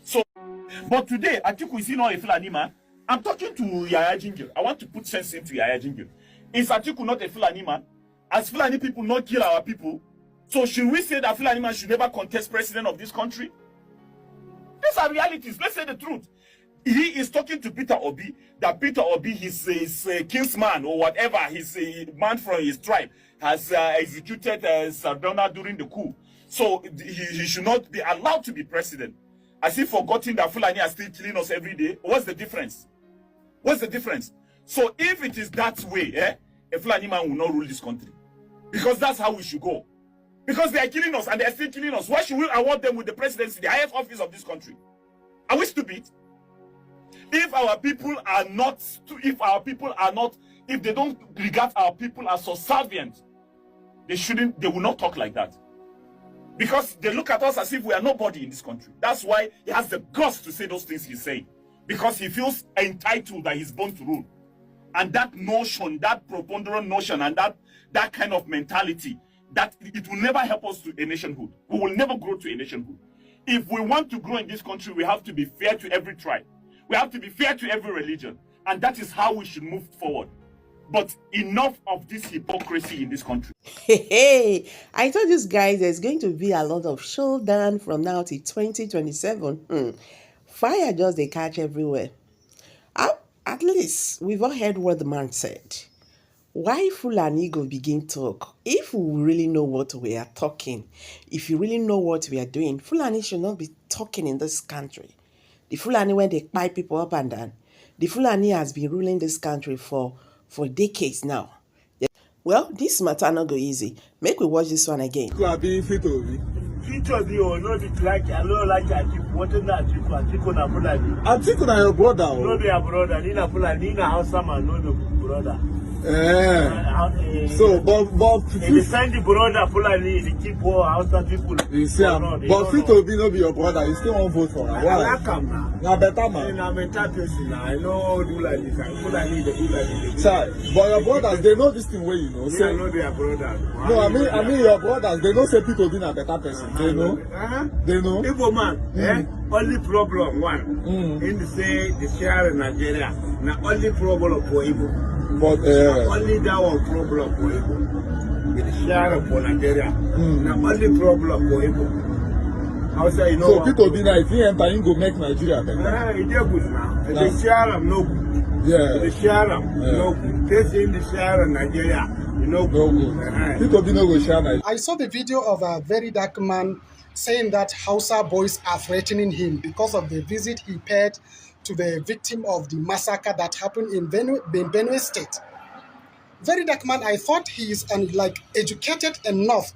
So, but today, Atiku is not a Fulani man. I'm talking to Yaya Jingil. I want to put sense into Yaya Jingil. Is Atiku not a Fulani man? As Fulani people not kill our people? So should we say that Fulani man should never contest president of this country? These are realities. Let's say the truth. He is talking to Peter Obi, that Peter Obi, his kinsman or whatever, his man from his tribe, has executed Sardona during the coup. So he should not be allowed to be president. As if forgotten that Fulani are still killing us every day. What's the difference? What's the difference? So if it is that way, a Fulani man will not rule this country. Because that's how we should go. Because they are killing us and they are still killing us. Why should we award them with the presidency, the highest office of this country? Are we stupid? If our people are not, if they don't regard our people as subservient, they will not talk like that. Because they look at us as if we are nobody in this country. That's why he has the guts to say those things he's saying. Because he feels entitled that he's born to rule. And that notion, that preponderant notion, and that kind of mentality, that it will never help us to a nationhood. We will never grow to a nationhood. If we want to grow in this country, we have to be fair to every tribe. We have to be fair to every religion. And that is how we should move forward. But enough of this hypocrisy in this country. Hey, I told you guys there's going to be a lot of showdown from now till 2027. Fire just they catch everywhere. At least we've all heard what the man said. Why Fulani go begin talk? If we really know what we are talking, if you really know what we are doing, Fulani should not be talking in this country. The Fulani, when they buy people up and down, the Fulani has been ruling this country for decades now. Well, this matter not go easy. Make we watch this one again. Atiku na your brother. No be your brother. Ni na Fulani, ni na Hausa man, no be brother. So, but if you send the brother Fulani, the keep poor Hausa people. You see, but fit to be no be your brother. You still won't vote for him. Why? I like him now. Na better man. Na better person. I know do like this. Fulani they do like this. Sir, but your brothers they know this thing where you know. Say no, they are brothers. No, I mean your brothers they know say people be na better person. They know. They know. Igbo man, only problem one. In the say the share in Nigeria. Na only problem for Igbo. But only that one problem for Igbo. With the share for Nigeria. Na only problem for Igbo. How say you know? So people be na if he enter, he go make Nigeria better. It's good now. The share no good. Yeah. The share no good. This in the share in Nigeria. No good. People be no go share Nigeria. I saw the video of a very dark man saying that Hausa boys are threatening him because of the visit he paid to the victim of the massacre that happened in Benue State. Very dark man, I thought he is educated enough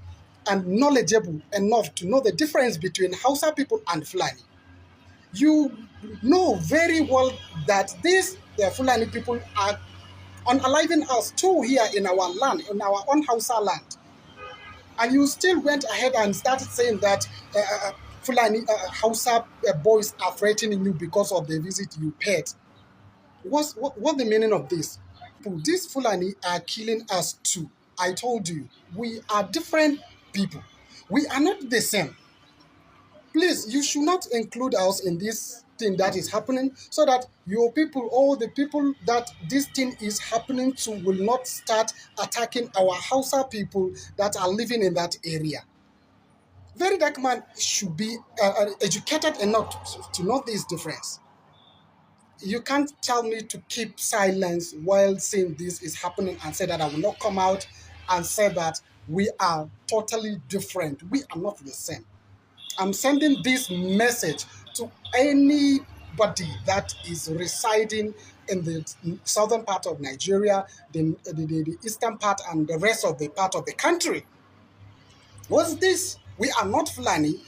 and knowledgeable enough to know the difference between Hausa people and Fulani. You know very well that these Fulani people are unaliving us too here in our land, in our own Hausa land. And you still went ahead and started saying that Fulani Hausa boys are threatening you because of the visit you paid. What's the meaning of this? These Fulani are killing us too. I told you, we are different people. We are not the same. Please, you should not include us in this thing that is happening so that your people, all the people that this thing is happening to, will not start attacking our Hausa people that are living in that area. Very dark man should be educated enough to know this difference. You can't tell me to keep silence while saying this is happening and say that I will not come out and say that we are totally different. We are not the same. I'm sending this message to anybody that is residing in the southern part of Nigeria, the eastern part, and the rest of the part of the country. What's this? We are not Fulani.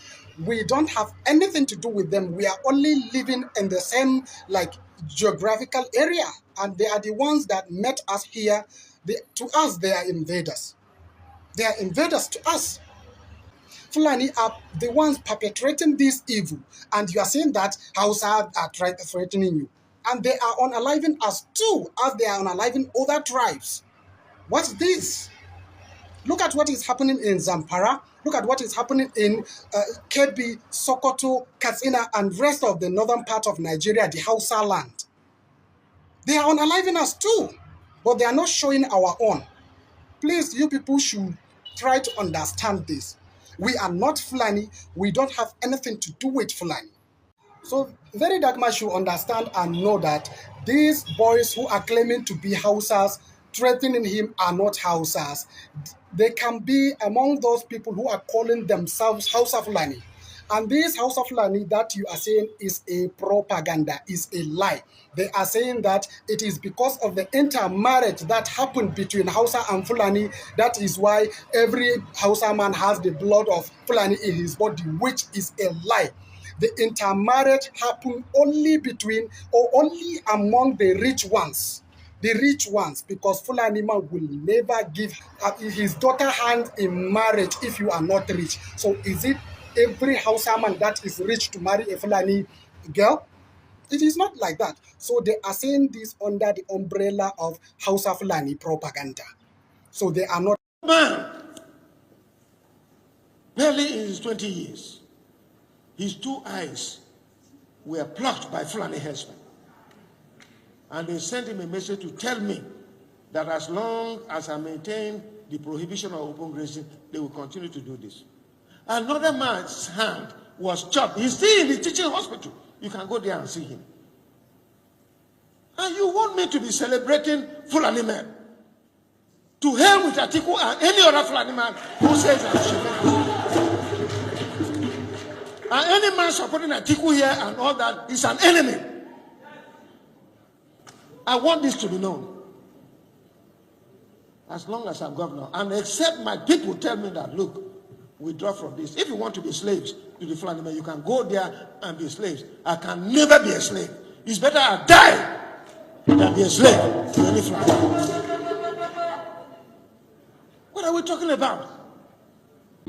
We don't have anything to do with them. We are only living in the same geographical area, and they are the ones that met us here. To us, they are invaders. They are invaders to us. Fulani are the ones perpetrating this evil, and you are saying that Hausa are threatening you. And they are unaliving us too, as they are unaliving other tribes. What's this? Look at what is happening in Zamfara. Look at what is happening in Kebbi, Sokoto, Katsina, and rest of the northern part of Nigeria, the Hausa land. They are unaliving us too, but they are not showing our own. Please, you people should try to understand this. We are not Fulani. We don't have anything to do with Fulani. So Very Dark Man should understand and know that these boys who are claiming to be Hausas, threatening him, are not Hausas. They can be among those people who are calling themselves Hausa Fulani. And this Hausa Fulani that you are saying is a propaganda, is a lie. They are saying that it is because of the intermarriage that happened between Hausa and Fulani. That is why every Hausa man has the blood of Fulani in his body, which is a lie. The intermarriage happened only between or only among the rich ones. The rich ones, because Fulani man will never give his daughter hand in marriage if you are not rich. So is it every Hausa man that is rich to marry a Fulani girl? It is not like that. So they are saying this under the umbrella of Hausa Fulani propaganda. So they are not. Man, barely in his 20 years, his 2 eyes were plucked by Fulani herdsmen. And they sent him a message to tell me that as long as I maintain the prohibition of open grazing, they will continue to do this. Another man's hand was chopped. He's still in the teaching hospital. You can go there and see him. And you want me to be celebrating Fulani men? To hell with Atiku and any other Fulani man who says I should. And any man supporting Atiku here and all that is an enemy. I want this to be known. As long as I'm governor, and except my people tell me that, look, withdraw from this. If you want to be slaves to the Fulani men, you can go there and be slaves. I can never be a slave. It's better I die than be a slave to any Fulani. What are we talking about?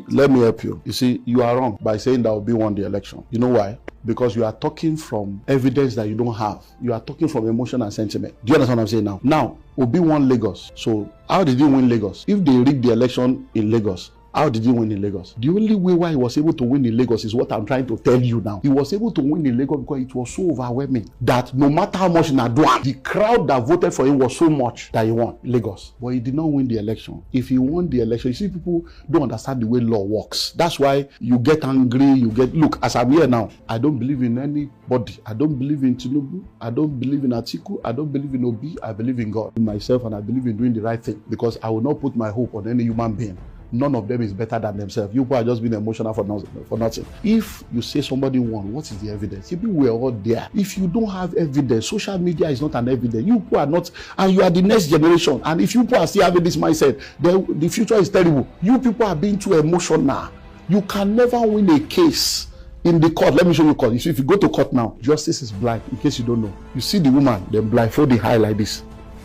Let me help you. You see, you are wrong by saying that Obi won the election. You know why? Because you are talking from evidence that you don't have. You are talking from emotion and sentiment. Do you understand what I'm saying now? Now, Obi won Lagos. So how did he win Lagos? If they rigged the election in Lagos, how did he win in Lagos? The only way why he was able to win in Lagos is what I'm trying to tell you now. He was able to win in Lagos because it was so overwhelming that no matter how much Naduan, the crowd that voted for him was so much that he won Lagos. But he did not win the election. If he won the election, you see, people don't understand the way law works. That's why you get angry, look, as I'm here now, I don't believe in anybody. I don't believe in Tinubu. I don't believe in Atiku. I don't believe in Obi. I believe in God, in myself, and I believe in doing the right thing because I will not put my hope on any human being. None of them is better than themselves. You people are just being emotional for nothing. If you say somebody won, what is the evidence? If we are all there. If you don't have evidence, social media is not an evidence. You people are not, and you are the next generation. And if you people are still having this mindset, then the future is terrible. You people are being too emotional. You can never win a case in the court. Let me show you court. You see, if you go to court now, justice is blind, in case you don't know. You see the woman, then blindfold the eye like this.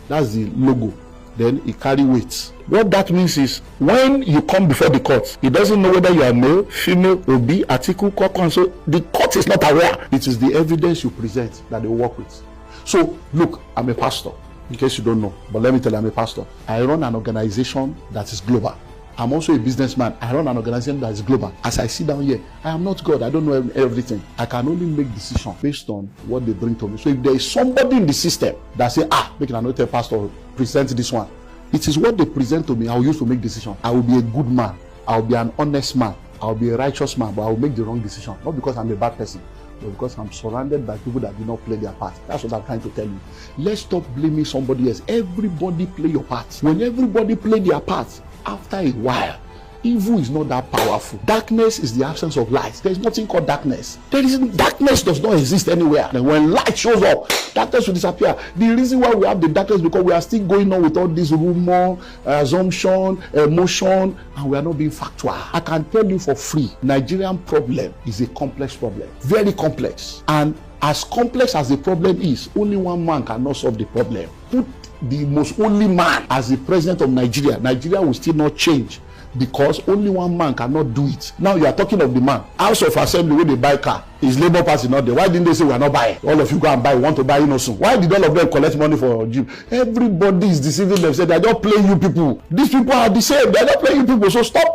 That's the logo. Then it carry weight. What that means is when you come before the court, it doesn't know whether you are male, female, Obi, Atiku, Kokon. So the court is not aware. It is the evidence you present that they work with. So look, I'm a pastor, in case you don't know, but let me tell you, I'm a pastor. I run an organization that is global. I'm also a businessman. I run an organization that is global. As I sit down here, I am not God. I don't know everything. I can only make decisions based on what they bring to me. So if there is somebody in the system that say, make an anointed pastor present this one, it is what they present to me I will use to make decisions. I will be a good man. I will be an honest man. I will be a righteous man, but I will make the wrong decision. Not because I'm a bad person, but because I'm surrounded by people that do not play their part. That's what I'm trying to tell you. Let's stop blaming somebody else. Everybody play your part. When everybody play their part, after a while, evil is not that powerful. Darkness is the absence of light. There is nothing called darkness. Darkness does not exist anywhere. And when light shows up, darkness will disappear. The reason why we have the darkness is because we are still going on with all this rumor, assumption, emotion, and we are not being factual. I can tell you for free, Nigerian problem is a complex problem. Very complex. And as complex as the problem is, only one man cannot solve the problem. Put the most only man as the president of Nigeria, Nigeria will still not change. because only one man cannot do it. Now you are talking of the man. House of Assembly where they buy car, is Labour Party not there? Why didn't they say we are not buying? All of you go and buy, want to buy soon. Why did all of them collect money for gym? Everybody is deceiving themselves. They are not playing you people. These people are the same. They are not playing you people. So stop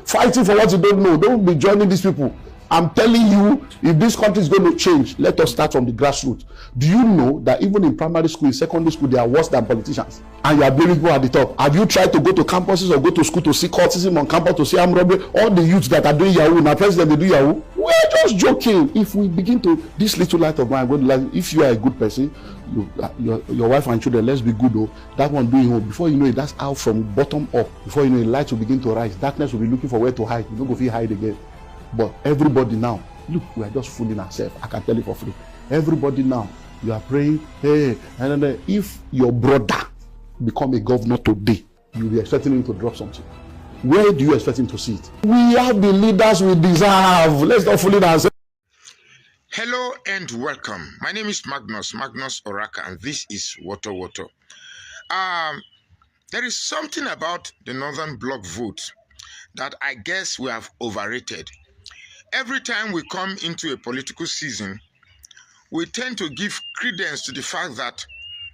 fighting for what you don't know. Don't be joining these people. I'm telling you, if this country is going to change, let us start from the grassroots. Do you know that even in primary school, in secondary school, they are worse than politicians? And you are blaming people at the top. Have you tried to go to campuses or go to school to see cultism on campus, to see armed robbery? All the youths that are doing Yahoo, now president, they do Yahoo. We're just joking. If we begin to, this little light of mine, if you are a good person, your wife and children, let's be good though. That one doing home. Before you know it, that's out from bottom up. Before you know it, light will begin to rise. Darkness will be looking for where to hide. You don't go feel hide again. But everybody now, look, we are just fooling ourselves. I can tell you for free. Everybody now, you are praying, hey, and then if your brother become a governor today, you'll be expecting him to drop something. Where do you expect him to see it? We have the leaders we deserve. Let's not fool ourselves. Hello and welcome. My name is Magnus Oraka, and this is Woto Woto. There is something about the Northern Bloc vote that I guess we have overrated. Every time we come into a political season, we tend to give credence to the fact that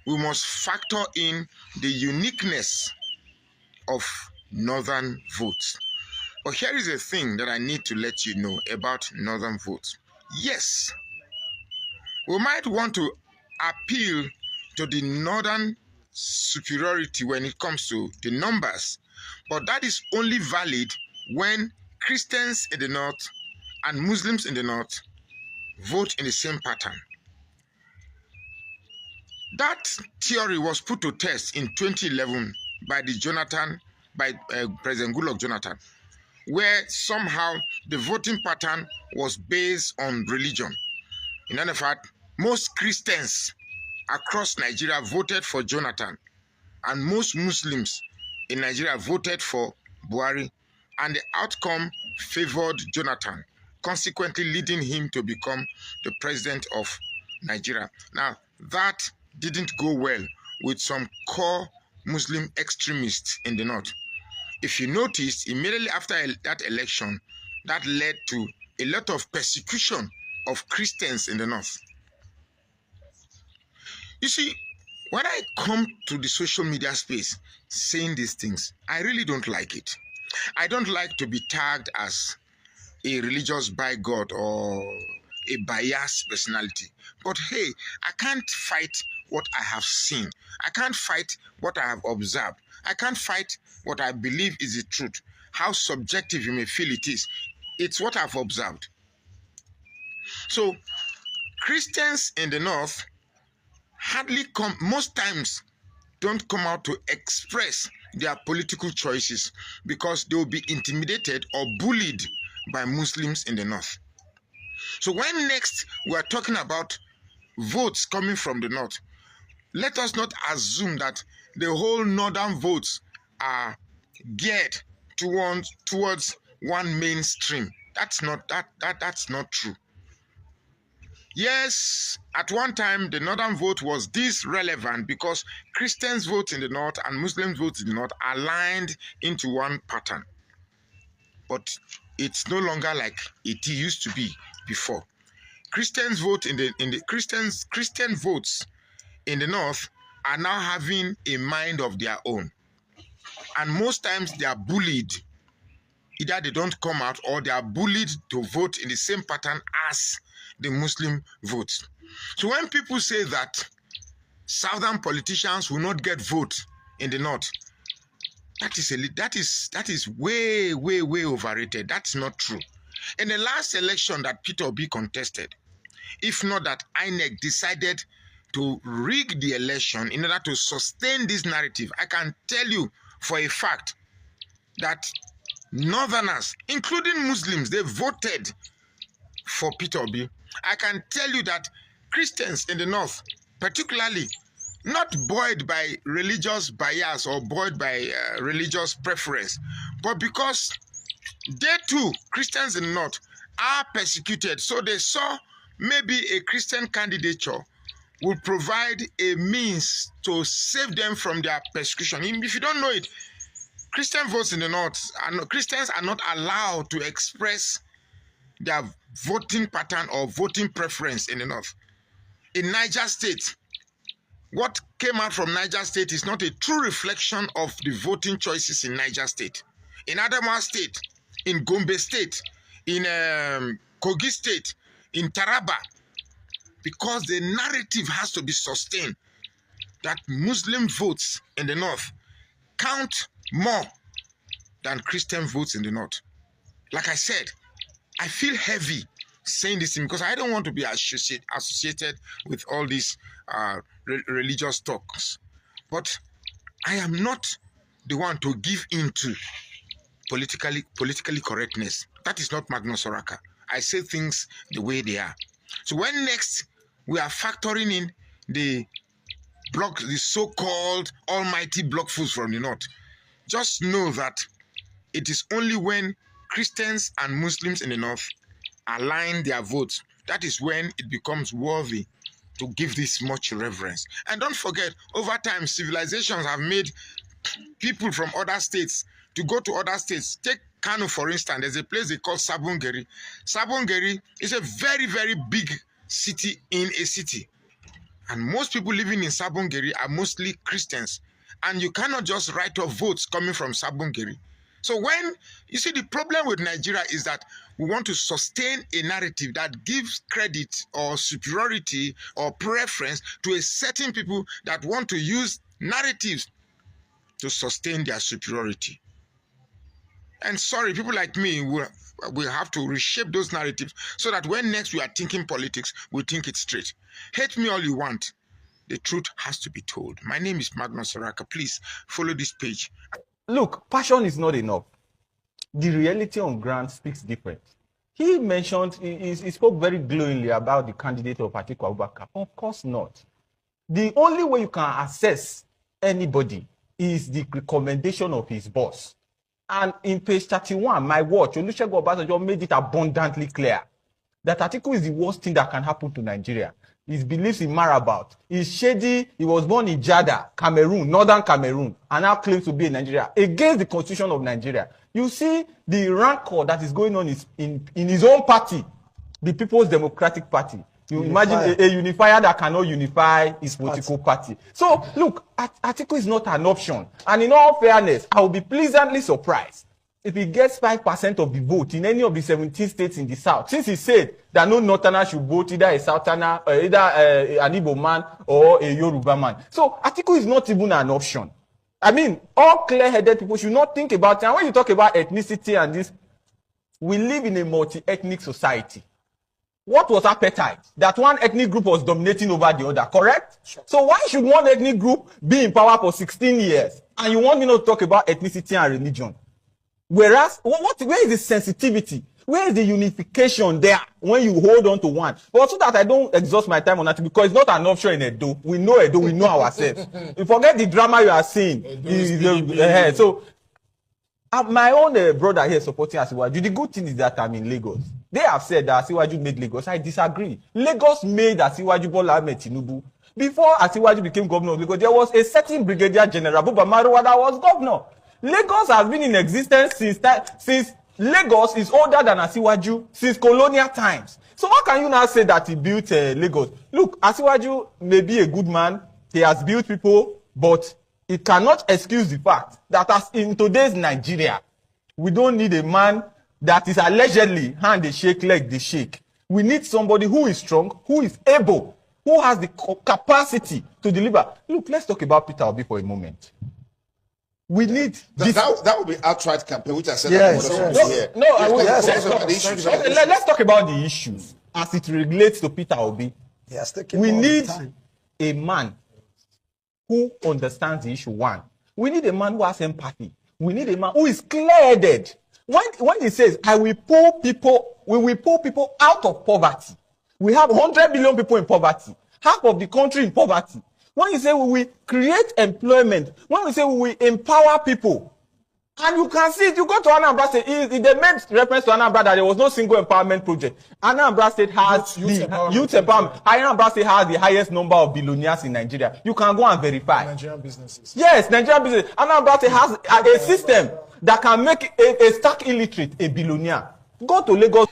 we must factor in the uniqueness of Northern votes. But here is a thing that I need to let you know about Northern votes. Yes, we might want to appeal to the Northern superiority when it comes to the numbers, but that is only valid when Christians in the North and Muslims in the North vote in the same pattern. That theory was put to test in 2011 by President Goodluck Jonathan, where somehow the voting pattern was based on religion. In other fact, most Christians across Nigeria voted for Jonathan, and most Muslims in Nigeria voted for Buhari, and the outcome favored Jonathan, consequently leading him to become the president of Nigeria. Now, that didn't go well with some core Muslim extremists in the North. If you noticed, immediately after that election, that led to a lot of persecution of Christians in the North. You see, when I come to the social media space saying these things, I really don't like it. I don't like to be tagged as a religious bigot or a biased personality. But hey, I can't fight what I have seen. I can't fight what I have observed. I can't fight what I believe is the truth. How subjective you may feel it is. It's what I've observed. So, Christians in the North most times don't come out to express their political choices because they will be intimidated or bullied by Muslims in the North. So when next we are talking about votes coming from the North, let us not assume that the whole Northern votes are geared towards one mainstream. That's not true. Yes, at one time the Northern vote was this relevant because Christians' votes in the North and Muslims' votes in the North aligned into one pattern. But it's no longer like it used to be before. Christians vote Christian votes in the North are now having a mind of their own. And most times they are bullied. Either they don't come out or they are bullied to vote in the same pattern as the Muslim votes. So when people say that Southern politicians will not get votes in the North, that is way overrated. That's not true. In the last election that Peter Obi contested, if not that INEC decided to rig the election in order to sustain this narrative, I can tell you for a fact that Northerners, including Muslims, they voted for Peter Obi. I can tell you that Christians in the North, particularly, not buoyed by religious bias or buoyed by religious preference, but because they too, Christians in the North, are persecuted. So they saw maybe a Christian candidature would provide a means to save them from their persecution. If you don't know it, Christian votes in the North, Christians are not allowed to express their voting pattern or voting preference in the North. In Niger State, what came out from Niger State is not a true reflection of the voting choices in Niger State. In Adamawa State, in Gombe State, in Kogi State, in Taraba, because the narrative has to be sustained that Muslim votes in the North count more than Christian votes in the North. Like I said, I feel heavy saying this because I don't want to be associated with all these religious talks. But I am not the one to give in to politically correctness. That is not Magnus Oraka. I say things the way they are. So when next we are factoring in the so-called almighty block fools from the North, just know that it is only when Christians and Muslims in the North align their votes, that is when it becomes worthy to give this much reverence. And don't forget, over time, civilizations have made people from other states to go to other states. Take Kano, for instance. There's a place they call Sabongeri. Sabongeri is a very, very big city in a city. And most people living in Sabongeri are mostly Christians. And you cannot just write off votes coming from Sabongeri. So when, you see, the problem with Nigeria is that we want to sustain a narrative that gives credit or superiority or preference to a certain people that want to use narratives to sustain their superiority. And sorry, people like me will have to reshape those narratives so that when next we are thinking politics, we think it straight. Hate me all you want. The truth has to be told. My name is Magnus Oraka. Please follow this page. Look, passion is not enough. The reality on ground speaks different. He mentioned, he spoke very glowingly about the candidate of Atiku Abubakar. Of course not. The only way you can assess anybody is the recommendation of his boss. And in page 31, my watch, Olusegun Obasanjo made it abundantly clear that Atiku is the worst thing that can happen to Nigeria. His beliefs in Marabout. He's shady. He was born in Jada, Cameroon, northern Cameroon, and now claims to be in Nigeria against the constitution of Nigeria. You see the rancor that is going on in his own party, the People's Democratic Party. You imagine a unifier that cannot unify his political party. So, look, Atiku is not an option. And in all fairness, I will be pleasantly surprised if he gets 5% of the vote in any of the 17 states in the South, since he said that no Northerner should vote, either a Southerner, or either an Igbo man or a Yoruba man. So Atiku is not even an option. I mean, all clear-headed people should not think about it. And when you talk about ethnicity and this, we live in a multi-ethnic society. What was appetite? That one ethnic group was dominating over the other, correct? Sure. So why should one ethnic group be in power for 16 years? And you want me to talk about ethnicity and religion? Whereas, where is the sensitivity? Where is the unification there when you hold on to one? But so that I don't exhaust my time on that, because it's not an option in Edo. We know Edo, we know ourselves. You forget the drama you are seeing. So, my own brother here supporting Asiwaju. The good thing is that I'm in Lagos. They have said that Asiwaju made Lagos. I disagree. Lagos made Asiwaju Bola Ahmed Tinubu. Before Asiwaju became governor of Lagos, there was a certain Brigadier General Buba Marwa that was governor. Lagos has been in existence since Lagos is older than Asiwaju, since colonial times. So how can you now say that he built Lagos? Look, Asiwaju may be a good man. He has built people, but it cannot excuse the fact that as in today's Nigeria, we don't need a man that is allegedly hand they shake, leg they shake. We need somebody who is strong, who is able, who has the capacity to deliver. Look, let's talk about Peter Obi for a moment. We need that would be outright campaign, which I said. Let's talk about the issues as it relates to Peter Obi. Yes, we need a man who understands the issue. One, we need a man who has empathy. We need a man who is clear-headed. When he says, we will pull people out of poverty. We have 100 million people in poverty, half of the country in poverty. When you say we will create employment, when we say we will empower people, And you can see it. You go to Anambra State. They made reference to Anambra that there was no single empowerment project. Anambra State has youth empowerment. Anambra State has the highest number of billionaires in Nigeria. You can go and verify. Nigerian businesses. Yes, Nigerian business. Anambra State has a system that can make a stark illiterate a billionaire. Go to Lagos.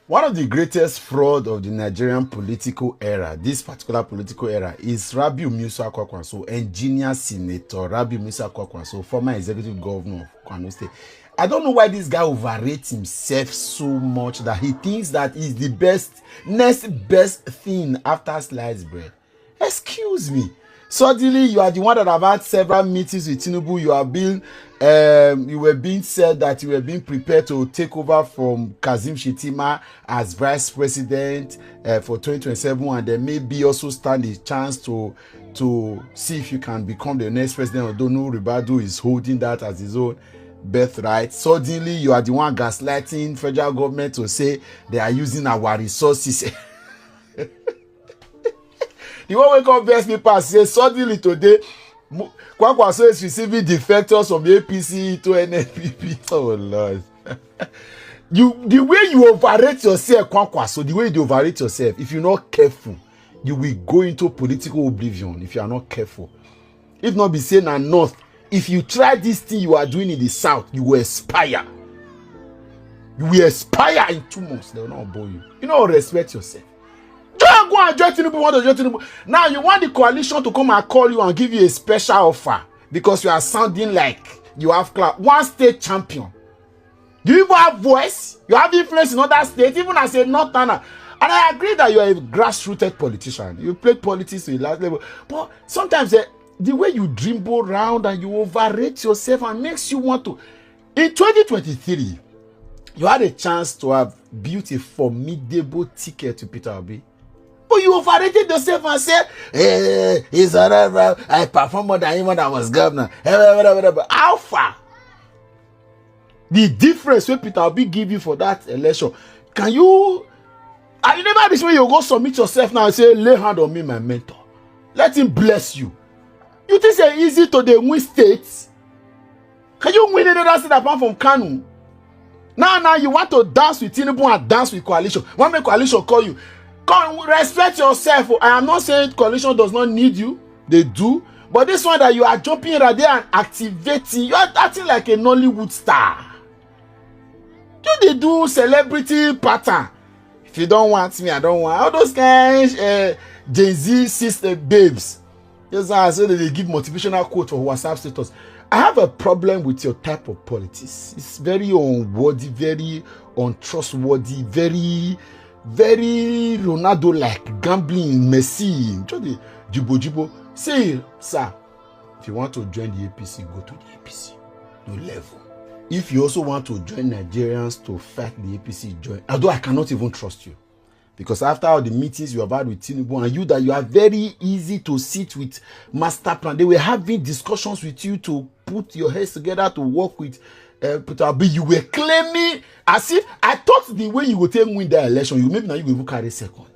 One of the greatest fraud of the Nigerian political era, this particular political era, is Rabiu Musa Kwankwaso, engineer senator Rabiu Musa Kwankwaso, former executive governor of Kano State. I don't know why this guy overrates himself so much that he thinks that he's the next best thing after sliced bread. Excuse me. Suddenly, you are the one that have had several meetings with Tinubu. You were being said that you were being prepared to take over from Kazim Shettima as vice president for 2027, and then maybe also stand a chance to see if you can become the next president. Although no Ribadu is holding that as his own birthright. Suddenly, you are the one gaslighting federal government to say they are using our resources. The one wake up best people say suddenly today Kwankwaso is receiving defectors from APC to NNPP. Oh Lord. The way you overrate yourself, Kwankwaso, the way you overrate yourself, if you're not careful, you will go into political oblivion if you are not careful. If not be saying and north, if you try this thing you are doing in the south, you will expire. You will expire in 2 months. They will not bore you. You know, respect yourself. Don't go and join Tinubu, want to join Tinubu. Now you want the coalition to come and call you and give you a special offer because you are sounding like you have one state champion. Do you even have voice? You have influence in other states, even as a northerner. And I agree that you are a grassrooted politician. You play politics to a large level. But sometimes the way you dribble around and you overrate yourself and makes you want to. In 2023, you had a chance to have built a formidable ticket to Peter Obi. But you overrated yourself and said, he's alright, I performed more than anyone that was governor. How far? The difference when Peter Obi give you for that election, can you... I never this way you go submit yourself now and say, lay hand on me, my mentor. Let him bless you. You think it's easy to the win states? Can you win another state apart from Kanu? Now you want to dance with Tinubu and dance with coalition. One make coalition call you. Come, respect yourself. I am not saying coalition does not need you. They do. But this one that you are jumping right there and activating, you are acting like a Nollywood star. They do celebrity pattern. If you don't want me, I don't want. All those guys, Gen Z sister babes. Yes, I say that they give motivational quote for WhatsApp status. I have a problem with your type of politics. It's very unworthy, very untrustworthy, very Ronaldo-like, gambling, Messi. Jibo. Say, sir, if you want to join the APC, go to the APC. No level. If you also want to join Nigerians to fight the APC, join. Although I cannot even trust you. Because after all the meetings you have had with Tinubu and you are very easy to sit with master plan. They were having discussions with you to put your heads together to work with Peter Obi. You were claiming as if I thought the way you would take win that election, maybe now you will even carry second.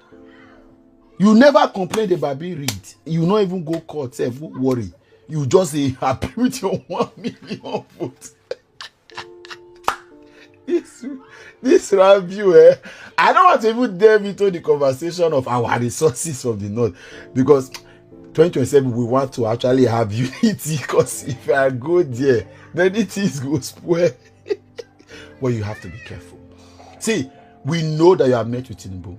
You never complained about being rigged. You not even go court, worry. You just say happy with your 1 million votes. This review, I don't want to even delve into the conversation of our resources of the North because 2027 we want to actually have unity because if I go there, then it is go spoil. Well, you have to be careful. See, we know that you have met with Tinubu.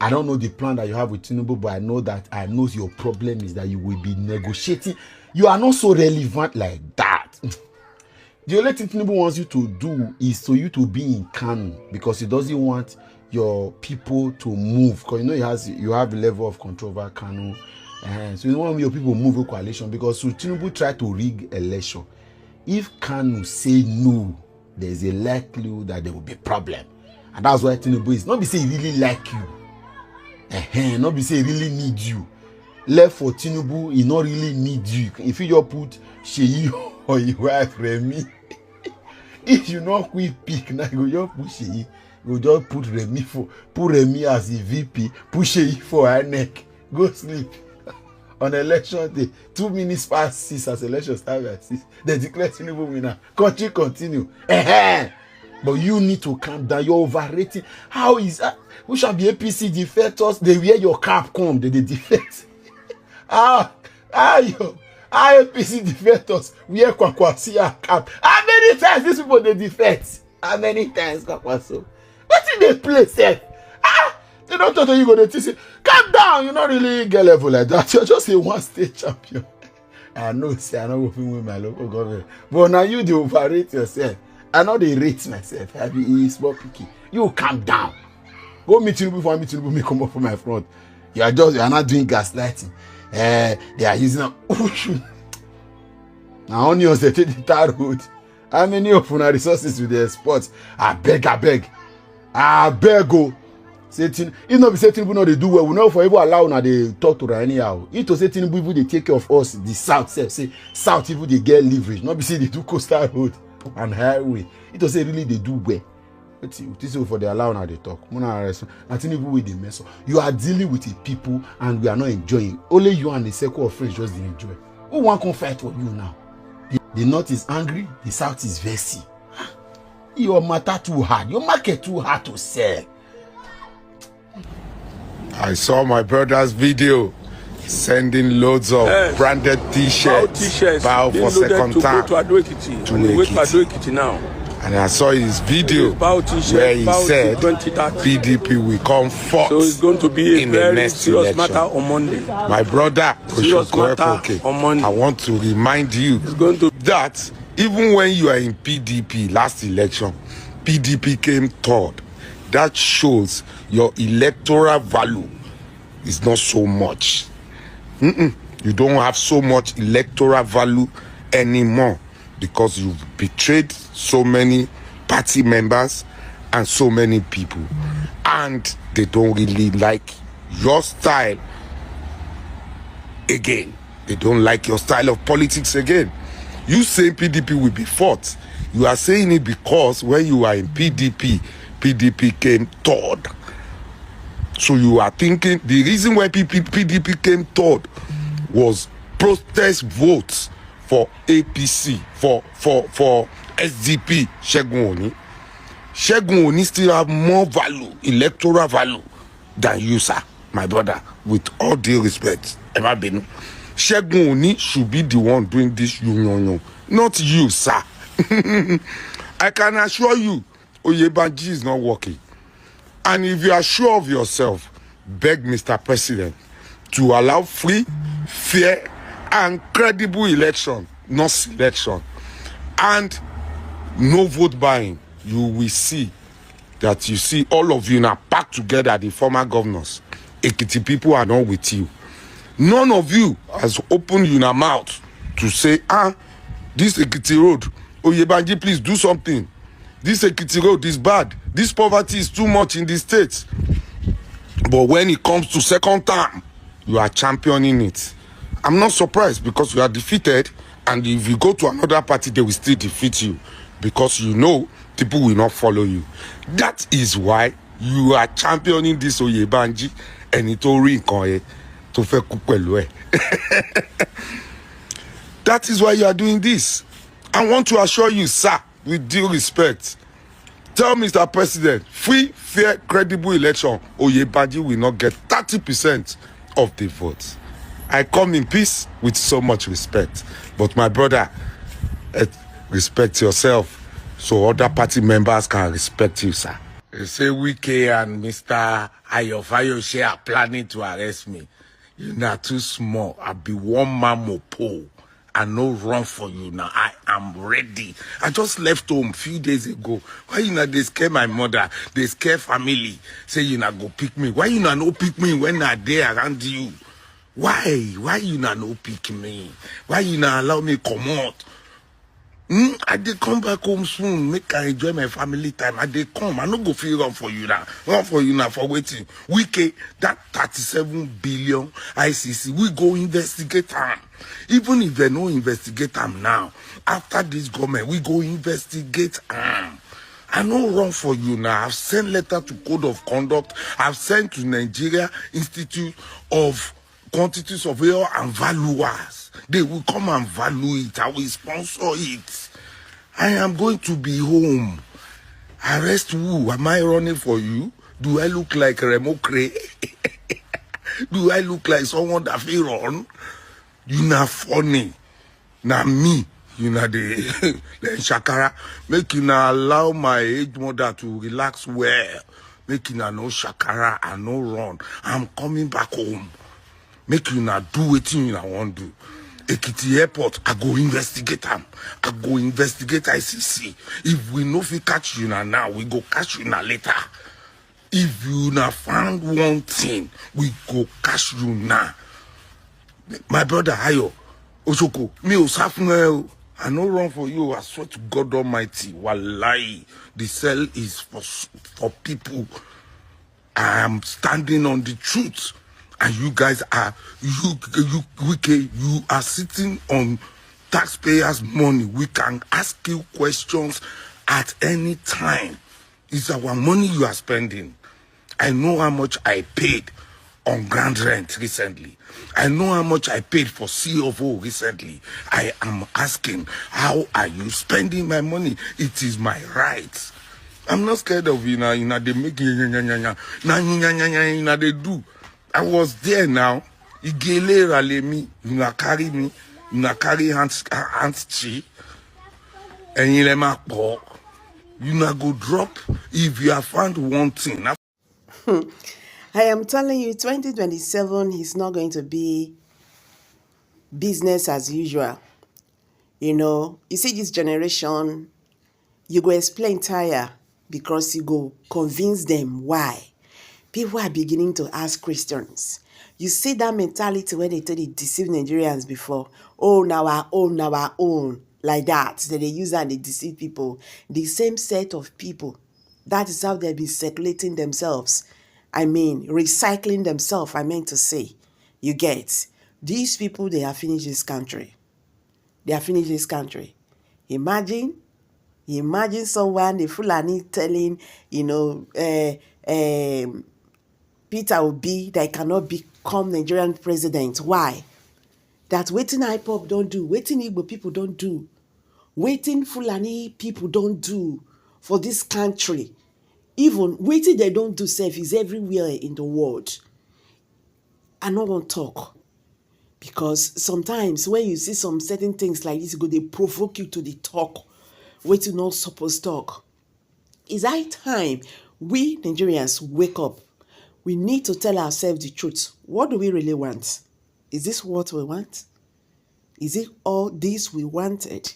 I don't know the plan that you have with Tinubu, but I know your problem is that you will be negotiating. You are not so relevant like that. The only thing Tinubu wants you to do is for you to be in Kano because he doesn't want your people to move. Because you know you have a level of control over Kano. So you don't want your people move with coalition because so Tinubu try to rig election. If Kano say no, there's a likelihood that there will be problem. And that's why Tinubu is not be say he really like you. Not be say he really need you. Left for Tinubu, he not really need you. If you just put Sheyi or your wife Remy, if you not quick pick, now you just put Sheyi. You just put Remy as the VP, put Sheyi for her neck. Go sleep. on election day, 2 minutes past 6 as election started at 6. They declare Tinubu winner. Country continue. But you need to calm down. You're overrating. How is that? We shall be APC defectors. They wear your cap come. They defect. APC defectors wear Kwakwasia cap. How many times these people they defect? How many times Kwakwaso? What did they play, sir? They don't tell you go to teach. Calm down. You're not really get level like that. You're just a one-state champion. I know, say I know what with my local government. But now you do overrate yourself. I know they rate myself. I be small picky. You calm down. Go meet Tinubu before me Tinubu me come up from my front. You are not doing gaslighting. They are using now only on the tar road. How many of our resources with their sports? I beg. Go. It not be say Tinubu no they do well. We know for even allow now they talk to her anyhow. It to say Tinubu even they take care of us. The south say south even they get leverage. Not be say they do coastal road and highway. It to say really they do well. This is for the allow now they talk. I think even with the mess up. You are dealing with the people and we are not enjoying. Only you and the circle of friends just enjoy. Who want to fight for you now? The north is angry, the south is vexy. Your matter too hard. Your market too hard to sell. I saw my brother's video sending loads of branded t-shirts bow for second time to Ekiti now. And I saw his video where he said PDP will come forth. So it's going to be a very serious matter on Monday. My brother, on Monday. I want to remind you that even when you are in PDP last election, PDP came third. That shows your electoral value is not so much. You don't have so much electoral value anymore because you've betrayed so many party members and so many people, and they don't really like your style again. They don't like your style of politics again. You say PDP will be fought. You are saying it because when you are in PDP, PDP came third. So you are thinking the reason why PDP came third was protest votes for APC, for SDP, Segun Oni. Segun Oni still have more value, electoral value, than you, sir, my brother, with all due respect. Segun Oni should be the one doing this union, not you, sir. I can assure you, Oyebanji is not working. And if you are sure of yourself, beg Mr. President to allow free, fair, and credible election, not selection, and no vote buying. You will see that you see all of you now packed together, the former governors. Ekiti people are not with you. None of you has opened your mouth to say, this Ekiti road, Oyebanji, please do something. This Ekiti road is bad. This poverty is too much in the states. But when it comes to second term, you are championing it. I'm not surprised because you are defeated, and if you go to another party, they will still defeat you because you know people will not follow you. That is why you are championing this Oyebanji and Itori Nkoye to fe kupelwe. That is why you are doing this. I want to assure you, sir, with due respect, tell Mr. President, free, fair, credible election, Oyebanji will not get 30% of the votes. I come in peace with so much respect. But my brother, respect yourself so other party members can respect you, sir. They say Wike and Mr. Ayofayoshe are planning to arrest me. You're not too small. I'll be one man mopo. I no run for you now. I am ready. I just left home a few days ago. Why you not they scare my mother? They scare family. Say you not go pick me. Why you not no pick me when I there around you? Why? Why you not no pick me? Why you not allow me come out? I did come back home soon. Make I enjoy my family time. I did come. I no go feel run for you now. Run for you now for waiting. Wike, that 37 billion ICC, we go investigate them. Even if they no investigate them now, after this government, we go investigate them. I no run for you now. I've sent letter to Code of Conduct. I've sent to Nigeria Institute of quantities of oil and valuers. They will come and value it. I will sponsor it. I am going to be home. Arrest who? Am I running for you? Do I look like Remo Cray? Do I look like someone that feel run? You not funny. Now me, you know the shakara. Make you not allow my age mother to relax well. Make you not no shakara and no run. I'm coming back home. Make you not do what you want to do. Ekiti Airport, I go investigate them. I go investigate ICC. If we know if we catch you now, we go catch you now later. If you not found one thing, we go catch you now. My brother Ayo, Osoko, me Osafungel, I no run for you. I swear to God Almighty, wallahi, the cell is for people. I am standing on the truth. And you guys are, you are sitting on taxpayers' money. We can ask you questions at any time. It's our money you are spending. I know how much I paid on ground rent recently. I know how much I paid for CFO recently. I am asking, how are you spending my money? It is my right. I'm not scared of you now. They make they do. I was there now. Igele ralemi, you carry me, you carry hands chi, and you let me go. You go drop if you have found one thing. I am telling you, 2027 is not going to be business as usual. You know, you see this generation, you go explain tire because you go convince them why. People are beginning to ask questions. You see that mentality where they tell they deceive Nigerians before. Oh, now our own. Like that. So they use that and they deceive people. The same set of people. That is how they've been circulating themselves. I mean, recycling themselves, I meant to say. You get. These people, they have finished this country. They have finished this country. Imagine someone, the Fulani telling, Peter Obi that cannot become Nigerian president. Why? That waiting IPOP don't do, waiting Igbo people don't do, waiting Fulani people don't do for this country. Even waiting they don't do self is everywhere in the world. I don't want to talk. Because sometimes when you see some certain things like this, they provoke you to the talk. Waiting not supposed to talk. It's high time we Nigerians wake up. We need to tell ourselves the truth. What do we really want? Is this what we want? Is it all this we wanted?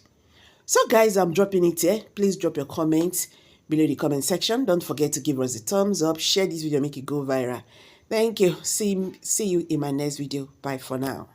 So guys, I'm dropping it here. Please drop your comments below the comment section. Don't forget to give us a thumbs up. Share this video, make it go viral. Thank you. See you in my next video. Bye for now.